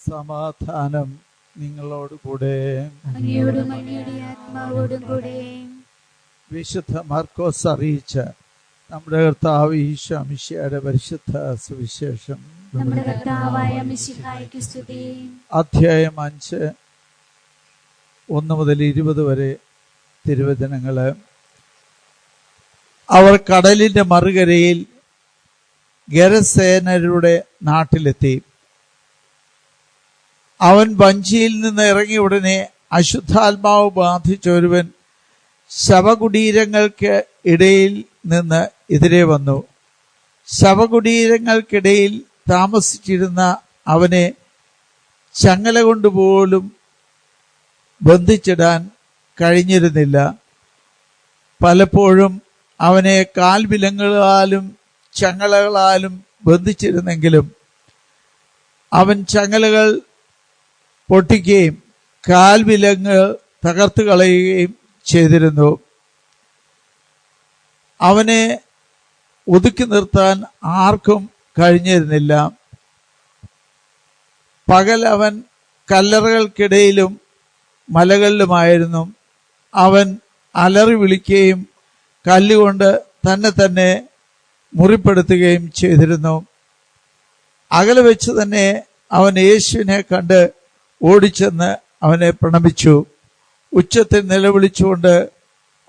സമാധാനം നിങ്ങളോടുകൂടെ. വിശുദ്ധ മാർക്കോസ് അറിയിച്ച നമ്മുടെ കർത്താവ് ഈശോ മിശിഹായുടെ പരിശുദ്ധ സുവിശേഷം അധ്യായം 5 1 മുതൽ 20 വരെ തിരുവചനങ്ങള്. അവർ കടലിന്റെ മറുകരയിൽ ഗരസേനരുടെ നാട്ടിലെത്തി. അവൻ വഞ്ചിയിൽ നിന്ന് ഇറങ്ങിയ ഉടനെ അശുദ്ധാത്മാവ് ബാധിച്ച ഒരുവൻ ശവകുടീരങ്ങൾക്ക് ഇടയിൽ നിന്ന് എതിരെ വന്നു. ശവകുടീരങ്ങൾക്കിടയിൽ താമസിച്ചിരുന്ന അവനെ ചങ്ങല കൊണ്ടുപോലും ബന്ധിച്ചിടാൻ കഴിഞ്ഞിരുന്നില്ല. പലപ്പോഴും അവനെ കാൽവിലങ്ങുകളാലും ചങ്ങലകളാലും ബന്ധിച്ചിരുന്നെങ്കിലും അവൻ ചങ്ങലകൾ പൊട്ടിക്കുകയും കാൽവിലങ്ങ് തകർത്ത് കളയുകയും ചെയ്തിരുന്നു. അവനെ ഒതുക്കി നിർത്താൻ ആർക്കും കഴിഞ്ഞിരുന്നില്ല. പകൽ അവൻ കല്ലറകൾക്കിടയിലും മലകളിലുമായിരുന്നു. അവൻ അലറി വിളിക്കുകയും കല്ലുകൊണ്ട് തന്നെ മുറിപ്പെടുത്തുകയും ചെയ്തിരുന്നു. അകലെ വെച്ച് തന്നെ അവൻ യേശുവിനെ കണ്ട് ഓടിച്ചെന്ന് അവനെ പ്രണമിച്ചു. ഉച്ചത്തിൽ നിലവിളിച്ചുകൊണ്ട്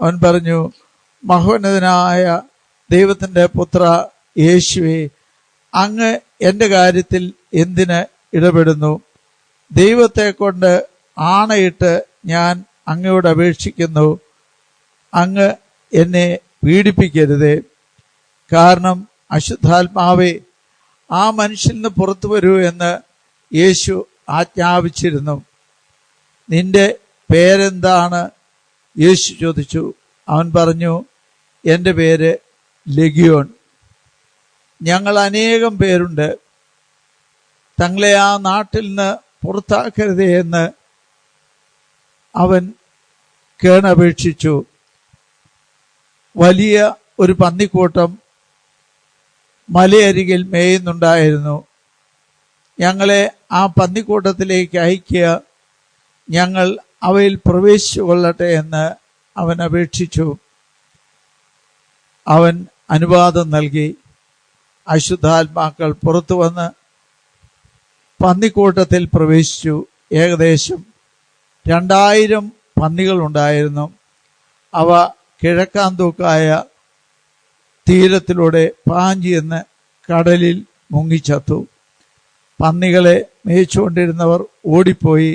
അവൻ പറഞ്ഞു, മഹോന്നതനായ ദൈവത്തിൻ്റെ പുത്ര യേശുവേ, അങ്ങ് എൻ്റെ കാര്യത്തിൽ എന്തിന് ഇടപെടുന്നു? ദൈവത്തെ കൊണ്ട് ആണയിട്ട് ഞാൻ അങ്ങയോട് അപേക്ഷിക്കുന്നു, അങ്ങ് എന്നെ പീഡിപ്പിക്കരുതേ. കാരണം അശുദ്ധാത്മാവേ, ആ മനുഷ്യൻ നിന്ന് പുറത്തു വരൂ എന്ന് യേശു ആജ്ഞാപിച്ചിരുന്നു. നിന്റെ പേരെന്താണ്? യേശു ചോദിച്ചു. അവൻ പറഞ്ഞു, എൻ്റെ പേര് ലെഗിയോൻ. ഞങ്ങൾ അനേകം പേരുണ്ട്. തങ്ങളെ ആ നാട്ടിൽ നിന്ന് പുറത്താക്കരുതേ എന്ന് അവൻ കേണപേക്ഷിച്ചു. വലിയ ഒരു പന്നിക്കൂട്ടം മലയരികിൽ മേയുന്നുണ്ടായിരുന്നു. ഞങ്ങളെ ആ പന്നിക്കൂട്ടത്തിലേക്ക് അയക്കുക, ഞങ്ങൾ അവയിൽ പ്രവേശിച്ചു കൊള്ളട്ടെ എന്ന് അവൻ അപേക്ഷിച്ചു. അവൻ അനുവാദം നൽകി. അശുദ്ധാത്മാക്കൾ പുറത്തു വന്ന് പന്നിക്കൂട്ടത്തിൽ പ്രവേശിച്ചു. ഏകദേശം 2000 പന്നികൾ ഉണ്ടായിരുന്നു. അവ കിഴക്കാന്തൂക്കായ തീരത്തിലൂടെ പാഞ്ഞെന്ന് കടലിൽ മുങ്ങിച്ചത്തു. പന്നികളെ മേയിച്ചുകൊണ്ടിരുന്നവർ ഓടിപ്പോയി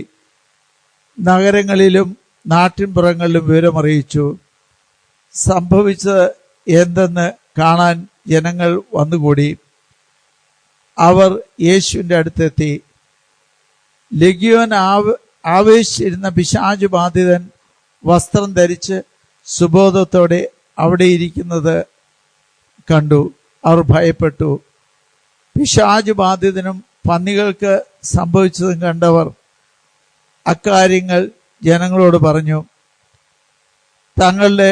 നഗരങ്ങളിലും നാട്ടിൻപുറങ്ങളിലും വിവരമറിയിച്ചു. സംഭവിച്ചത് എന്തെന്ന് കാണാൻ ജനങ്ങൾ വന്നുകൂടി. അവർ യേശുവിൻ്റെ അടുത്തെത്തി. ലെഗിയോൻ ആവേശിച്ചിരുന്ന പിശാചു ബാധിതൻ വസ്ത്രം ധരിച്ച് സുബോധത്തോടെ അവിടെ ഇരിക്കുന്നത് കണ്ടു. അവർ ഭയപ്പെട്ടു. പിശാചു ബാധിതനും പന്നികൾക്ക് സംഭവിച്ചതും കണ്ടവർ അക്കാര്യങ്ങൾ ജനങ്ങളോട് പറഞ്ഞു. തങ്ങളുടെ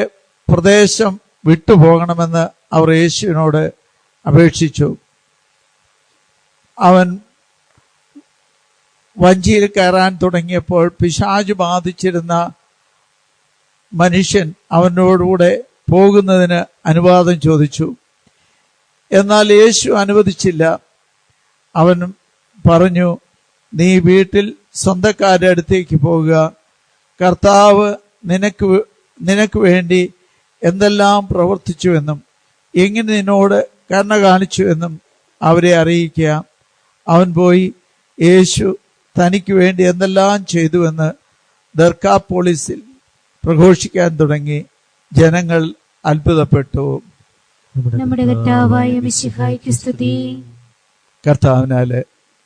പ്രദേശം വിട്ടുപോകണമെന്ന് അവർ യേശുവിനോട് അപേക്ഷിച്ചു. അവൻ വഞ്ചിയിൽ കയറാൻ തുടങ്ങിയപ്പോൾ പിശാചു ബാധിച്ചിരുന്ന മനുഷ്യൻ അവനോടുകൂടെ പോകുന്നതിന് അനുവാദം ചോദിച്ചു. എന്നാൽ യേശു അനുവദിച്ചില്ല. അവൻ പറഞ്ഞു, നീ വീട്ടിൽ സ്വന്തക്കാരുടെ അടുത്തേക്ക് പോകുക. കർത്താവ് നിനക്ക് വേണ്ടി എന്തെല്ലാം പ്രവർത്തിച്ചുവെന്നും എങ്ങനെ നിന്നോട് കരുണ കാണിച്ചുവെന്നും അവരെ അറിയിക്കുക. അവൻ പോയി യേശു തനിക്ക് വേണ്ടി എന്തെല്ലാം ചെയ്തുവെന്ന് ദർക്കാപോളിസിൽ പ്രഘോഷിക്കാൻ തുടങ്ങി. ജനങ്ങൾ അത്ഭുതപ്പെട്ടു. നമ്മുടെ കർത്താവായ മിശിഹായ്ക്ക് സ്തുതി. കർത്താവിനാല്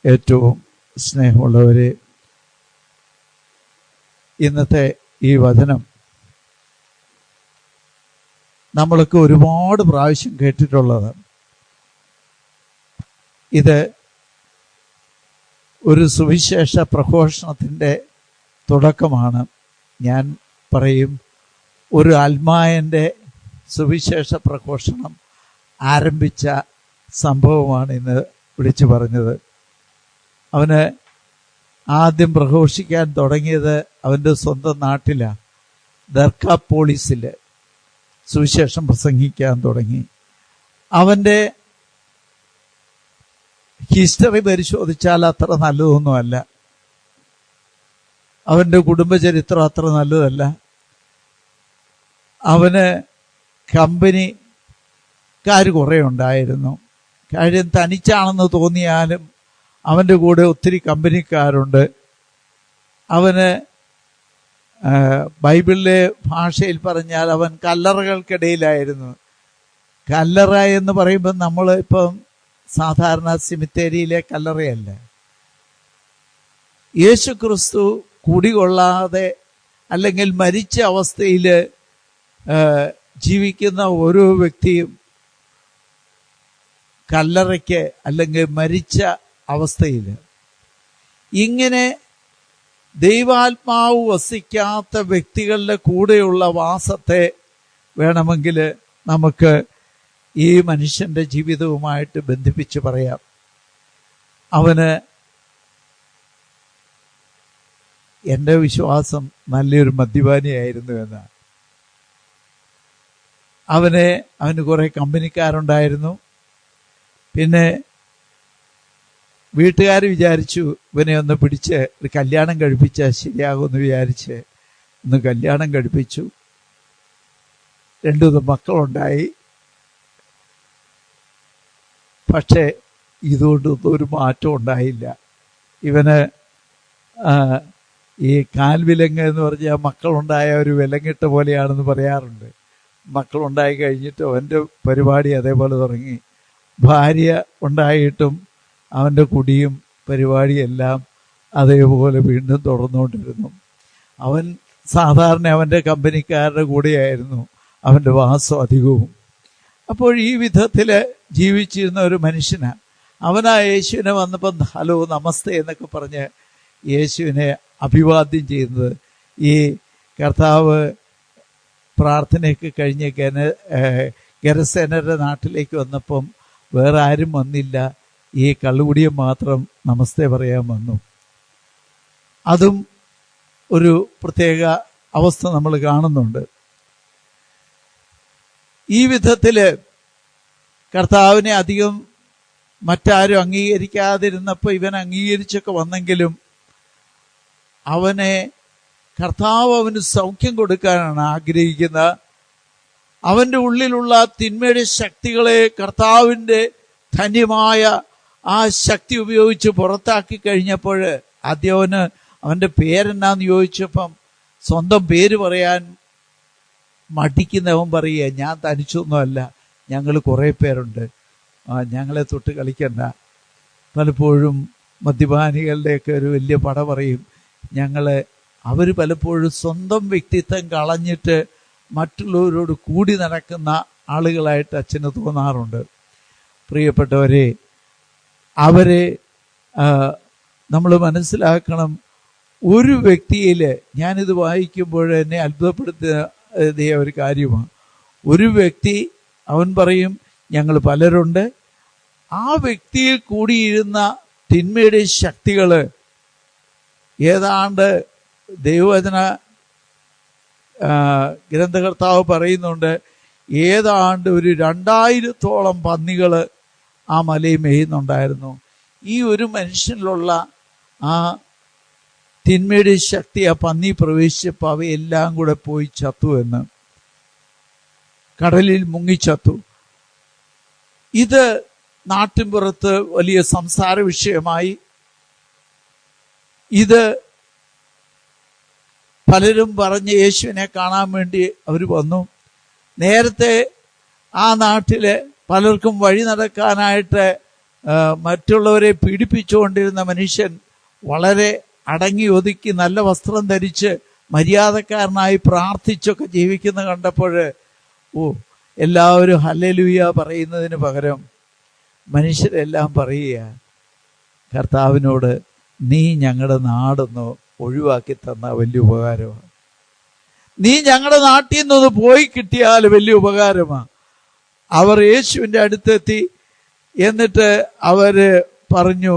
ഏറ്റവും സ്നേഹമുള്ളവരെ, ഇന്നത്തെ ഈ വചനം നമ്മളൊക്കെ ഒരുപാട് പ്രാവശ്യം കേട്ടിട്ടുള്ളത്. ഇത് ഒരു സുവിശേഷ പ്രഘോഷണത്തിൻ്റെ തുടക്കമാണ്. ഞാൻ പറയും, ഒരു അൽമായൻ്റെ സുവിശേഷ പ്രഘോഷണം ആരംഭിച്ച സംഭവമാണ് ഇന്ന് വിളിച്ചു പറഞ്ഞത്. അവന് ആദ്യം പ്രഘോഷിക്കാൻ തുടങ്ങിയത് അവൻ്റെ സ്വന്തം നാട്ടിലാണ്. ദർക്കാപ്പോളിസിൽ സുവിശേഷം പ്രസംഗിക്കാൻ തുടങ്ങി. അവൻ്റെ ഹിസ്റ്ററി പരിശോധിച്ചാൽ അത്ര നല്ലതൊന്നുമല്ല. അവൻ്റെ കുടുംബചരിത്രം അത്ര നല്ലതല്ല. അവന് കമ്പനിക്കാർ കുറേ ഉണ്ടായിരുന്നു. കാര്യം തനിച്ചാണെന്ന് തോന്നിയാലും അവൻ്റെ കൂടെ ഒത്തിരി കമ്പനിക്കാരുണ്ട്. അവന് ബൈബിളിലെ ഭാഷയിൽ പറഞ്ഞാൽ അവൻ കല്ലറകൾക്കിടയിലായിരുന്നു. കല്ലറ എന്ന് പറയുമ്പോൾ നമ്മൾ ഇപ്പം സാധാരണ സിമിത്തേരിയിലെ കല്ലറയല്ല. യേശു ക്രിസ്തു കുടികൊള്ളാതെ അല്ലെങ്കിൽ മരിച്ച അവസ്ഥയിൽ ജീവിക്കുന്ന ഓരോ വ്യക്തിയും കല്ലറയ്ക്ക് അല്ലെങ്കിൽ മരിച്ച അവസ്ഥയിൽ, ഇങ്ങനെ ദൈവാത്മാവ് വസിക്കാത്ത വ്യക്തികളുടെ കൂടെയുള്ള വാസത്തെ വേണമെങ്കിൽ നമുക്ക് ഈ മനുഷ്യൻ്റെ ജീവിതവുമായിട്ട് ബന്ധിപ്പിച്ച് പറയാം. അവന്, എൻ്റെ വിശ്വാസം, നല്ലൊരു മദ്യപാനിയായിരുന്നു എന്നാണ്. അവന് കുറേ കമ്പനിക്കാരുണ്ടായിരുന്നു. പിന്നെ വീട്ടുകാർ വിചാരിച്ചു ഇവനെ ഒന്ന് പിടിച്ച് ഒരു കല്യാണം കഴിപ്പിച്ചാൽ ശരിയാകുമെന്ന് വിചാരിച്ച് ഒന്ന് കല്യാണം കഴിപ്പിച്ചു. 2 മക്കളുണ്ടായി. പക്ഷേ ഇതുകൊണ്ടൊന്നും ഒരു മാറ്റം ഉണ്ടായില്ല. ഇവന് ഈ കാൽവിലങ്ങ് എന്ന് പറഞ്ഞാൽ മക്കളുണ്ടായ ഒരു വിലങ്ങിട്ട പോലെയാണെന്ന് പറയാറുണ്ട്. മക്കളുണ്ടായി കഴിഞ്ഞിട്ട് അവൻ്റെ പരിപാടി അതേപോലെ തുടങ്ങി. ഭാര്യ ഉണ്ടായിട്ടും അവൻ്റെ കുടിയും പരിപാടിയെല്ലാം അതേപോലെ വീണ്ടും തുടർന്നുകൊണ്ടിരുന്നു. അവൻ സാധാരണ അവൻ്റെ കമ്പനിക്കാരുടെ കൂടെയായിരുന്നു അവൻ്റെ വാസം അധികവും. അപ്പോൾ ഈ വിധത്തിൽ ജീവിച്ചിരുന്ന ഒരു മനുഷ്യനാണ്. അവനാ യേശുവിനെ വന്നപ്പം ഹലോ നമസ്തേ എന്നൊക്കെ പറഞ്ഞ് യേശുവിനെ അഭിവാദ്യം ചെയ്യുന്നത്. ഈ കർത്താവ് പ്രാർത്ഥനയൊക്കെ കഴിഞ്ഞ് ഗെരസേനരുടെ നാട്ടിലേക്ക് വന്നപ്പം വേറെ ആരും വന്നില്ല. ഈ കള്ളുകുടിയെ മാത്രം നമസ്തേ പറയാൻ വന്നു. അതും ഒരു പ്രത്യേക അവസ്ഥ നമ്മൾ കാണുന്നുണ്ട്. ഈ വിധത്തിൽ കർത്താവിനെ അധികം മറ്റാരും അംഗീകരിക്കാതിരുന്നപ്പോൾ ഇവൻ അംഗീകരിച്ചൊക്കെ വന്നെങ്കിലും കർത്താവ് അവന് സൗഖ്യം കൊടുക്കാനാണ് ആഗ്രഹിക്കുന്നത്. അവൻ്റെ ഉള്ളിലുള്ള തിന്മയുടെ ശക്തികളെ കർത്താവിൻ്റെ ധന്യമായ ആ ശക്തി ഉപയോഗിച്ച് പുറത്താക്കി കഴിഞ്ഞപ്പോൾ ആദ്യം അവൻ്റെ പേരെന്നാന്ന് ചോദിച്ചപ്പം സ്വന്തം പേര് പറയാൻ മടിക്കുന്നവൻ പറയുക, ഞാൻ തനിച്ചൊന്നുമല്ല, ഞങ്ങൾ കുറേ പേരുണ്ട്, ഞങ്ങളെ തൊട്ട് കളിക്കണ്ട. പലപ്പോഴും മദ്യപാനികളുടെയൊക്കെ ഒരു വലിയ പട പറയും. അവർ പലപ്പോഴും സ്വന്തം വ്യക്തിത്വം കളഞ്ഞിട്ട് മറ്റുള്ളവരോട് കൂടി നടക്കുന്ന ആളുകളായിട്ട് അച്ഛന് തോന്നാറുണ്ട്. പ്രിയപ്പെട്ടവരെ, അവരെ നമ്മൾ മനസ്സിലാക്കണം. ഒരു വ്യക്തിയിൽ, ഞാനിത് വായിക്കുമ്പോൾ എന്നെ അത്ഭുതപ്പെടുത്തിയ ഒരു കാര്യമാണ്. ഒരു വ്യക്തി, അവൻ പറയും ഞങ്ങൾ പലരുണ്ട്. ആ വ്യക്തിയിൽ കൂടിയിരുന്ന തിന്മയുടെ ശക്തികൾ ഏതാണ്ട് ദൈവവചന ഗ്രന്ഥകർത്താവ് പറയുന്നുണ്ട്, ഏതാണ്ട് ഒരു 2000-ഓളം പന്നികൾ ആ മലയിൽ മേയുന്നുണ്ടായിരുന്നു. ഈ ഒരു മനുഷ്യനിലുള്ള ആ തിന്മയുടെ ശക്തി ആ പന്നി പ്രവേശിച്ചപ്പോൾ അവയെല്ലാം കൂടെ പോയി ചത്തു എന്ന്, കടലിൽ മുങ്ങിച്ചത്തു. ഇത് നാട്ടിൻപുറത്ത് വലിയ സംസാര വിഷയമായി. ഇത് പലരും പറഞ്ഞ് യേശുവിനെ കാണാൻ വേണ്ടി അവർ വന്നു. നേരത്തെ ആ നാട്ടിലെ പലർക്കും വഴി നടക്കാനായിട്ട് മറ്റുള്ളവരെ പീഡിപ്പിച്ചുകൊണ്ടിരുന്ന മനുഷ്യൻ വളരെ അടങ്ങി ഒതുക്കി നല്ല വസ്ത്രം ധരിച്ച് മര്യാദക്കാരനായി പ്രാർത്ഥിച്ചൊക്കെ ജീവിക്കുന്ന കണ്ടപ്പോൾ എല്ലാവരും ഹല്ലേലൂയ പറയുന്നതിന് പകരം മനുഷ്യരെല്ലാം പറയുക, കർത്താവിനോട് നീ ഞങ്ങളുടെ നാടൊന്ന് ഒഴിവാക്കി തന്ന വലിയ ഉപകാരമാണ്, നീ ഞങ്ങളുടെ നാട്ടിൽ നിന്നൊന്ന് പോയി കിട്ടിയാൽ വലിയ ഉപകാരമാണ്. അവർ യേശുവിൻ്റെ അടുത്തെത്തി. എന്നിട്ട് അവര് പറഞ്ഞു,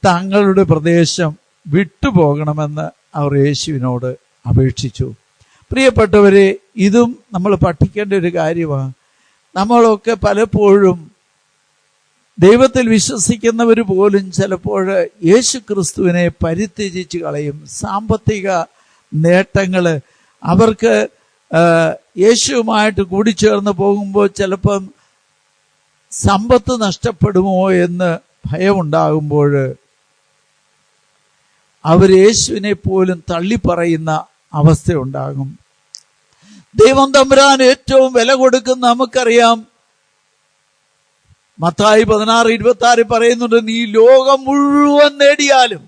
തങ്ങളുടെ പ്രദേശം വിട്ടുപോകണമെന്ന് അവർ യേശുവിനോട് അപേക്ഷിച്ചു. പ്രിയപ്പെട്ടവരെ, ഇതും നമ്മൾ പഠിക്കേണ്ട ഒരു കാര്യമാണ്. നമ്മളൊക്കെ പലപ്പോഴും ദൈവത്തിൽ വിശ്വസിക്കുന്നവർ പോലും ചിലപ്പോൾ യേശു ക്രിസ്തുവിനെ പരിത്യജിച്ച് കളയും. സാമ്പത്തിക നേട്ടങ്ങൾ അവർക്ക് യേശുവുമായിട്ട് കൂടിച്ചേർന്ന് പോകുമ്പോൾ ചിലപ്പം സമ്പത്ത് നഷ്ടപ്പെടുമോ എന്ന് ഭയമുണ്ടാകുമ്പോൾ അവർ യേശുവിനെ പോലും തള്ളിപ്പറയുന്ന അവസ്ഥയുണ്ടാകും. ദൈവം തമ്പുരാൻ ഏറ്റവും വില കൊടുക്കുന്ന നമുക്കറിയാം. മത്തായി 16:26 പറയുന്നുണ്ട്, നീ ലോകം മുഴുവൻ നേടിയാലും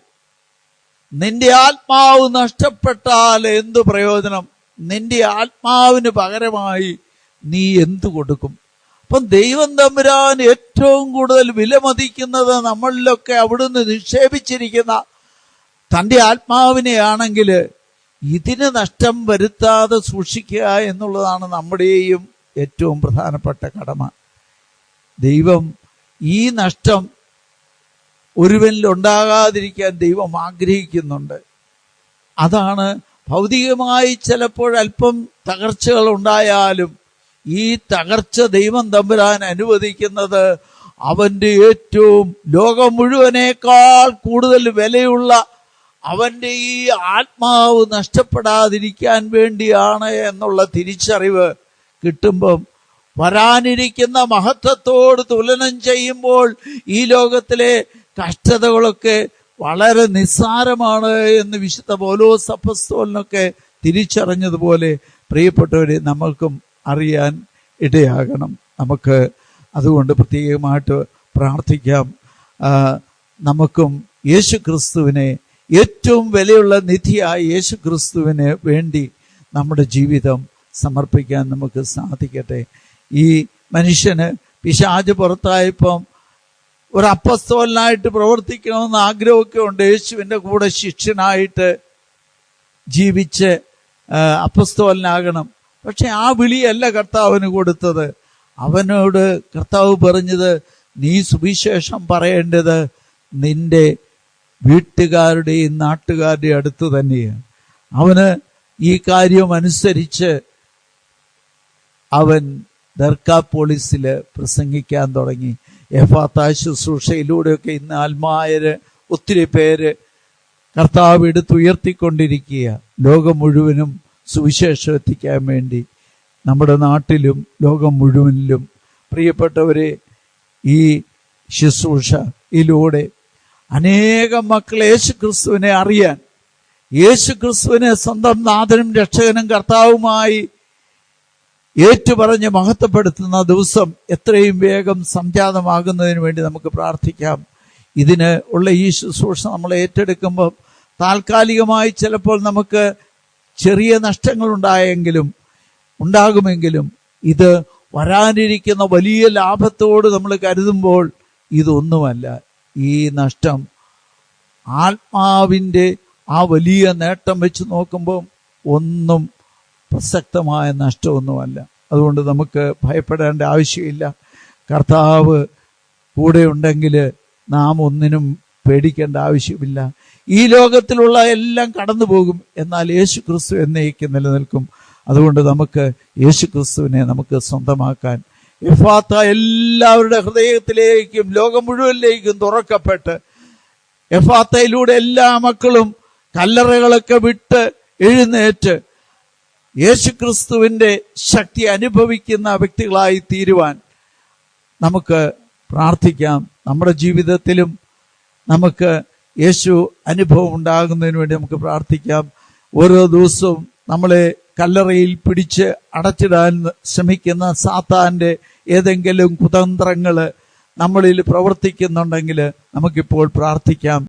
നിന്റെ ആത്മാവ് നഷ്ടപ്പെട്ടാൽ എന്തു പ്രയോജനം? നിന്റെ ആത്മാവിന് പകരമായി നീ എന്തു കൊടുക്കും? അപ്പം ദൈവം തമ്പുരാൻ ഏറ്റവും കൂടുതൽ വിലമതിക്കുന്നത് നമ്മളിലൊക്കെ അവിടുന്ന് നിക്ഷേപിച്ചിരിക്കുന്ന തൻ്റെ ആത്മാവിനെയാണെങ്കിൽ ഇതിന് നഷ്ടം വരുത്താതെ സൂക്ഷിക്കുക എന്നുള്ളതാണ് നമ്മുടെയും ഏറ്റവും പ്രധാനപ്പെട്ട കടമ. ദൈവം ഈ നഷ്ടം ഒരുവനിൽ ഉണ്ടാകാതിരിക്കാൻ ദൈവം ആഗ്രഹിക്കുന്നുണ്ട്. അതാണ് ഭൗതികമായി ചിലപ്പോൾ അല്പം തകർച്ചകൾ ഉണ്ടായാലും ഈ തകർച്ച ദൈവം തമ്പുരാൻ അനുവദിക്കുന്നത് അവൻ്റെ ഏറ്റവും ലോകം മുഴുവനേക്കാൾ കൂടുതൽ വിലയുള്ള അവൻ്റെ ഈ ആത്മാവ് നഷ്ടപ്പെടാതിരിക്കാൻ വേണ്ടിയാണ് എന്നുള്ള തിരിച്ചറിവ് കിട്ടുമ്പം വരാനിരിക്കുന്ന മഹത്വത്തോട് തുലനം ചെയ്യുമ്പോൾ ഈ ലോകത്തിലെ കഷ്ടതകളൊക്കെ വളരെ നിസ്സാരമാണ് എന്ന് വിശുദ്ധ പൗലോസ് അപ്പോസ്തലനൊക്കെ തിരിച്ചറിഞ്ഞതുപോലെ പ്രിയപ്പെട്ടവരെ നമ്മൾക്കും അറിയാൻ ഇടയാകണം. നമുക്ക് അതുകൊണ്ട് പ്രത്യേകമായിട്ട് പ്രാർത്ഥിക്കാം. നമുക്കും യേശു ക്രിസ്തുവിനെ, ഏറ്റവും വിലയുള്ള നിധിയായ യേശു ക്രിസ്തുവിന് വേണ്ടി നമ്മുടെ ജീവിതം സമർപ്പിക്കാൻ നമുക്ക് സാധിക്കട്ടെ. ഈ മനുഷ്യന് പിശാച് പുറത്തായപ്പം ഒരു അപ്പസ്തോലനായിട്ട് പ്രവർത്തിക്കണമെന്ന് ആഗ്രഹമൊക്കെ ഉണ്ട്. യേശുവിൻ്റെ കൂടെ ശിഷ്യനായിട്ട് ജീവിച്ച് അപ്പസ്തോലനാകണം. പക്ഷെ ആ വിളിയല്ല കർത്താവിന് കൊടുത്തത്. അവനോട് കർത്താവ് പറഞ്ഞത്, നീ സുവിശേഷം പറയേണ്ടത് നിന്റെ വീട്ടുകാരുടെയും നാട്ടുകാരുടെയും അടുത്ത് തന്നെയാണ്. അവന് ഈ കാര്യം അനുസരിച്ച് അവൻ ദർക്കാപോളിസിൽ പ്രസംഗിക്കാൻ തുടങ്ങി. എഫാത്താ ശുശ്രൂഷയിലൂടെയൊക്കെ ഇന്ന് ആത്മായര് ഒത്തിരി പേര് കർത്താവ് എടുത്തുയർത്തിക്കൊണ്ടിരിക്കുക. ലോകം മുഴുവനും സുവിശേഷം എത്തിക്കാൻ വേണ്ടി നമ്മുടെ നാട്ടിലും ലോകം മുഴുവനിലും. പ്രിയപ്പെട്ടവരെ, ഈ ശുശ്രൂഷയിലൂടെ അനേകം മക്കൾ യേശു ക്രിസ്തുവിനെ അറിയാൻ, യേശു ക്രിസ്തുവിനെ സ്വന്തം നാഥനും രക്ഷകനും കർത്താവുമായി ഏറ്റുപറഞ്ഞ് മഹത്വപ്പെടുത്തുന്ന ദിവസം എത്രയും വേഗം സംജാതമാകുന്നതിന് വേണ്ടി നമുക്ക് പ്രാർത്ഥിക്കാം. ഇതിന് ഉള്ള ഈ ശുശ്രൂഷ നമ്മൾ ഏറ്റെടുക്കുമ്പോൾ താൽക്കാലികമായി ചിലപ്പോൾ നമുക്ക് ചെറിയ നഷ്ടങ്ങൾ ഉണ്ടാകുമെങ്കിലും ഇത് വരാനിരിക്കുന്ന വലിയ ലാഭത്തോട് നമ്മൾ കരുതുമ്പോൾ ഇതൊന്നുമല്ല. ഈ നഷ്ടം ആത്മാവിൻ്റെ ആ വലിയ നേട്ടം വെച്ച് നോക്കുമ്പോൾ ഒന്നും പ്രസക്തമായ നഷ്ടമൊന്നുമല്ല. അതുകൊണ്ട് നമുക്ക് ഭയപ്പെടേണ്ട ആവശ്യമില്ല. കർത്താവ് കൂടെ ഉണ്ടെങ്കിൽ നാം ഒന്നിനും പേടിക്കേണ്ട ആവശ്യമില്ല. ഈ ലോകത്തിലുള്ള എല്ലാം കടന്നു പോകും, എന്നാൽ യേശു ക്രിസ്തു എന്നേക്കും നിലനിൽക്കും. അതുകൊണ്ട് നമുക്ക് യേശു ക്രിസ്തുവിനെ നമുക്ക് സ്വന്തമാക്കാൻ എഫാത്ത എല്ലാവരുടെ ഹൃദയത്തിലേക്കും ലോകം മുഴുവനിലേക്കും തുറക്കപ്പെട്ട് എഫാത്തയിലൂടെ എല്ലാ മക്കളും കല്ലറകളൊക്കെ വിട്ട് എഴുന്നേറ്റ് യേശുക്രിസ്തുവിൻ്റെ ശക്തി അനുഭവിക്കുന്ന വ്യക്തികളായി തീരുവാൻ നമുക്ക് പ്രാർത്ഥിക്കാം. നമ്മുടെ ജീവിതത്തിലും നമുക്ക് യേശു അനുഭവം ഉണ്ടാകുന്നതിന് വേണ്ടി നമുക്ക് പ്രാർത്ഥിക്കാം. ഓരോ ദിവസവും നമ്മളെ കല്ലറയിൽ പിടിച്ച് അടച്ചിടാൻ ശ്രമിക്കുന്ന സാത്താൻ്റെ ഏതെങ്കിലും കുതന്ത്രങ്ങൾ നമ്മളിൽ പ്രവർത്തിക്കുന്നുണ്ടെങ്കിൽ നമുക്കിപ്പോൾ പ്രാർത്ഥിക്കാം.